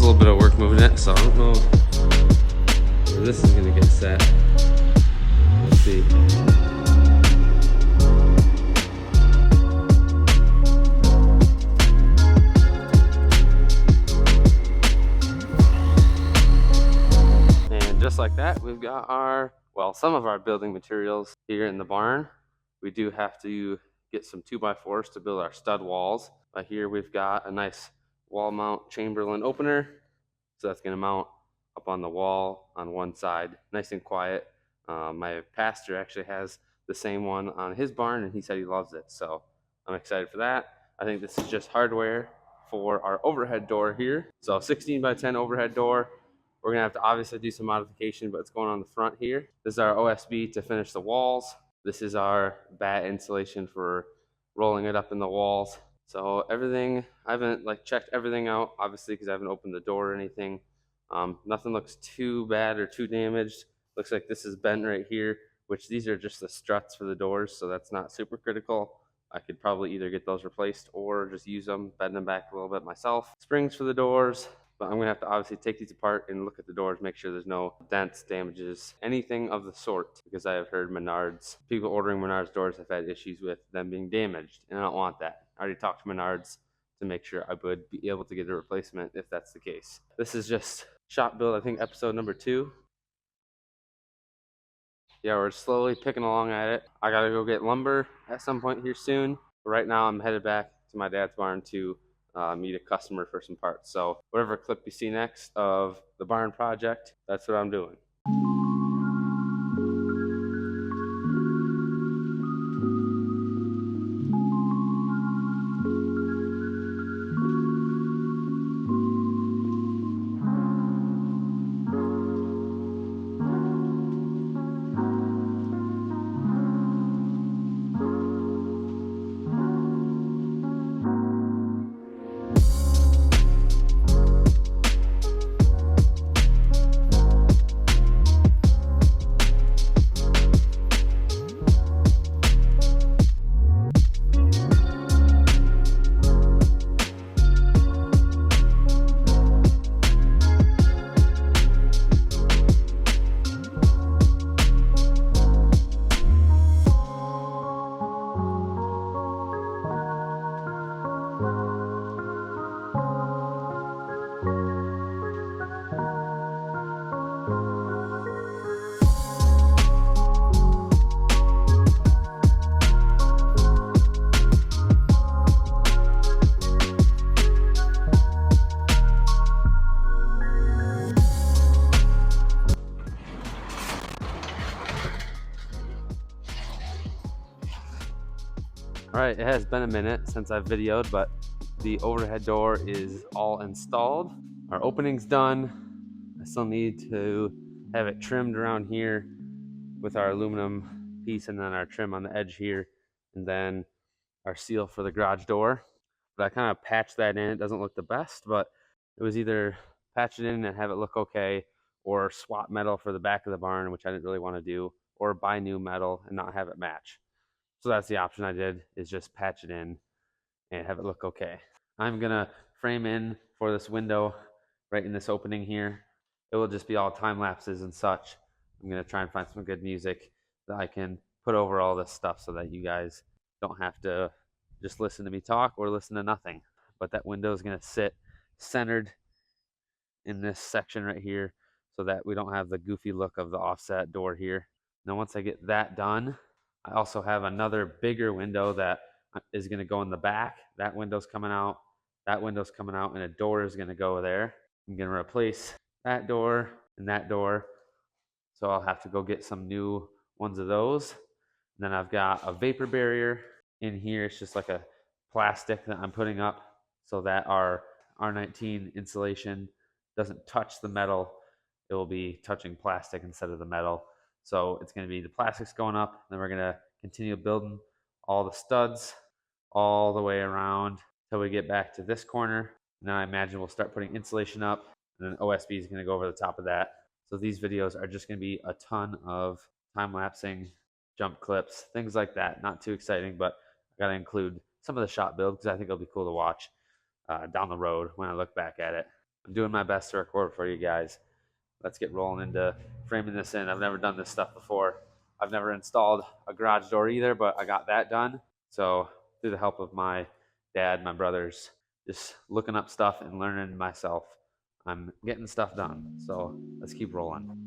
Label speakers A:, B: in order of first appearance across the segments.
A: a little bit of work moving it, so I don't know where this is gonna get set. Let's see. And just like that, we've got our, well, some of our building materials here in the barn. We do have to get some 2x4s to build our stud walls. But here we've got a nice wall mount Chamberlain opener. So that's gonna mount up on the wall on one side, nice and quiet. My pastor actually has the same one on his barn and he said he loves it. So I'm excited for that. I think this is just hardware for our overhead door here. So 16x10 overhead door. We're gonna have to obviously do some modification, but it's going on the front here. This is our OSB to finish the walls. This is our bat insulation for rolling it up in the walls. So everything, I haven't like checked everything out, obviously, because I haven't opened the door or anything. Nothing looks too bad or too damaged. Looks like this is bent right here, which these are just the struts for the doors, so that's not super critical. I could probably either get those replaced or just use them, bend them back a little bit myself. Springs for the doors, but I'm gonna have to obviously take these apart and look at the doors, make sure there's no dents, damages, anything of the sort, because I have heard Menards, people ordering Menards doors have had issues with them being damaged, and I don't want that. I already talked to Menards to make sure I would be able to get a replacement if that's the case. This is just shop build, I think episode number 2. Yeah, we're slowly picking along at it. I gotta go get lumber at some point here soon. But right now I'm headed back to my dad's barn to meet a customer for some parts. So whatever clip you see next of the barn project, that's what I'm doing. All right, it has been a minute since I've videoed, but the overhead door is all installed. Our opening's done. I still need to have it trimmed around here with our aluminum piece and then our trim on the edge here, and then our seal for the garage door. But I kind of patched that in. It doesn't look the best, but it was either patch it in and have it look okay, or swap metal for the back of the barn, which I didn't really want to do, or buy new metal and not have it match. So that's the option I did, is just patch it in and have it look okay. I'm gonna frame in for this window right in this opening here. It will just be all time lapses and such. I'm gonna try and find some good music that I can put over all this stuff so that you guys don't have to just listen to me talk or listen to nothing. But that window is gonna sit centered in this section right here so that we don't have the goofy look of the offset door here. Now once I get that done, I also have another bigger window that is going to go in the back. That window's coming out, that window's coming out, and a door is going to go there. I'm going to replace that door and that door, so I'll have to go get some new ones of those. And then I've got a vapor barrier in here. It's just like a plastic that I'm putting up so that our R19 insulation doesn't touch the metal. It will be touching plastic instead of the metal. So it's going to be the plastics going up, then we're going to continue building all the studs all the way around till we get back to this corner. And then I imagine we'll start putting insulation up, and then OSB is going to go over the top of that. So these videos are just going to be a ton of time-lapsing, jump clips, things like that. Not too exciting, but I got to include some of the shop build because I think it'll be cool to watch down the road when I look back at it. I'm doing my best to record for you guys. Let's get rolling into framing this in. I've never done this stuff before. I've never installed a garage door either, but I got that done. So through the help of my dad, my brothers, just looking up stuff and learning myself, I'm getting stuff done. So let's keep rolling.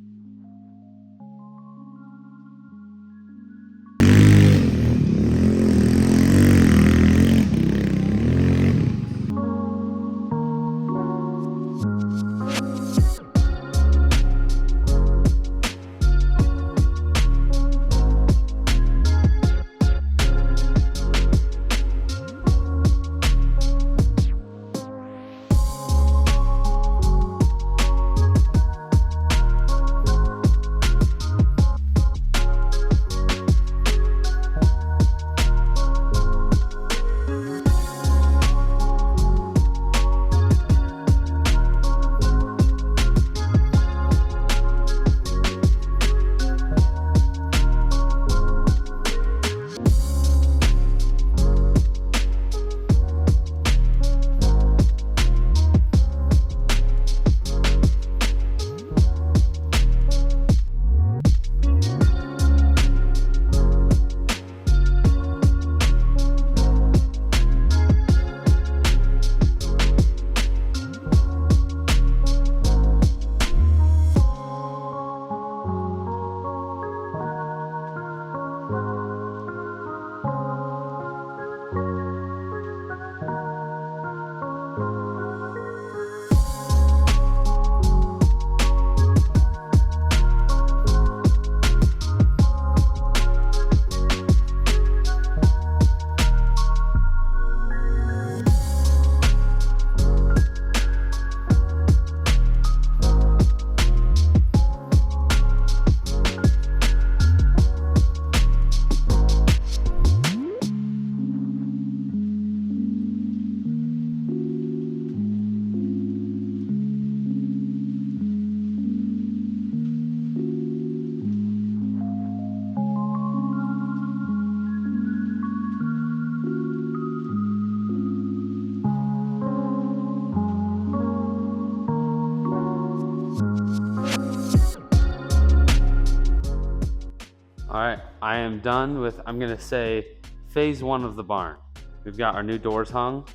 A: All right, I am done with, I'm gonna say, phase one of the barn. We've got our new doors hung.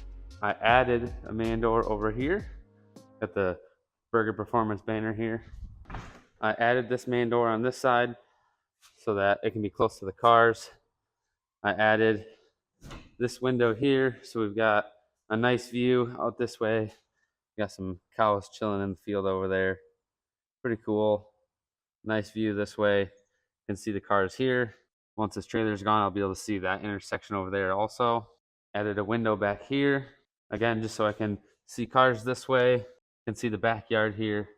A: I added a man door over here. Got the Burger Performance banner here. I added this man door on this side so that it can be close to the cars. I added this window here, so we've got a nice view out this way. Got some cows chilling in the field over there. Pretty cool. Nice view this way. You can see the cars here. Once this trailer's gone, I'll be able to see that intersection over there also. Added a window back here. Again, just so I can see cars this way. You can see the backyard here.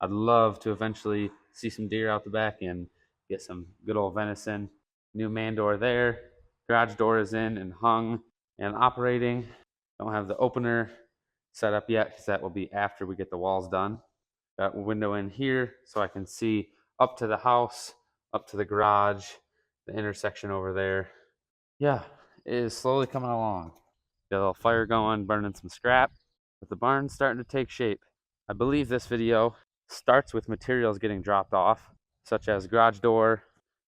A: I'd love to eventually see some deer out the back and get some good old venison. New man door there. Garage door is in and hung and operating. Don't have the opener set up yet because that will be after we get the walls done. Got a window in here so I can see up to the house, up to the garage, the intersection over there. Yeah, it is slowly coming along. Got a little fire going, burning some scrap, but the barn's starting to take shape. I believe this video starts with materials getting dropped off, such as garage door,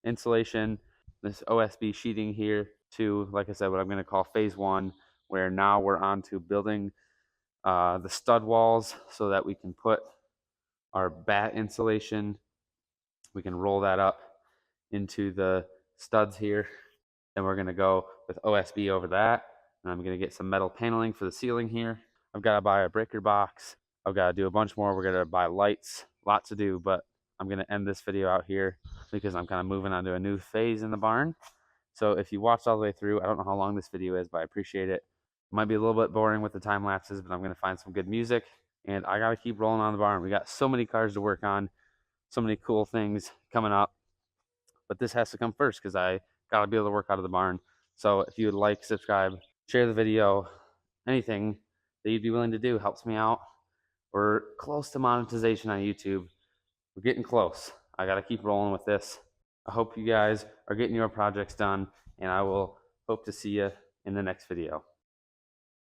A: insulation, this OSB sheeting here, to, like I said, what I'm going to call phase one, where now we're on to building the stud walls so that we can put our bat insulation. We can roll that up into the studs here. Then we're going to go with OSB over that. And I'm going to get some metal paneling for the ceiling here. I've got to buy a breaker box. I've got to do a bunch more. We're going to buy lights. Lots to do, but I'm going to end this video out here because I'm kind of moving on to a new phase in the barn. So if you watched all the way through, I don't know how long this video is, but I appreciate it. It might be a little bit boring with the time lapses, but I'm going to find some good music. And I got to keep rolling on the barn. We got so many cars to work on, so many cool things coming up. But this has to come first because I got to be able to work out of the barn. So if you would like, subscribe, share the video, anything that you'd be willing to do helps me out. We're close to monetization on YouTube. We're getting close. I got to keep rolling with this. I hope you guys are getting your projects done, and I will hope to see you in the next video.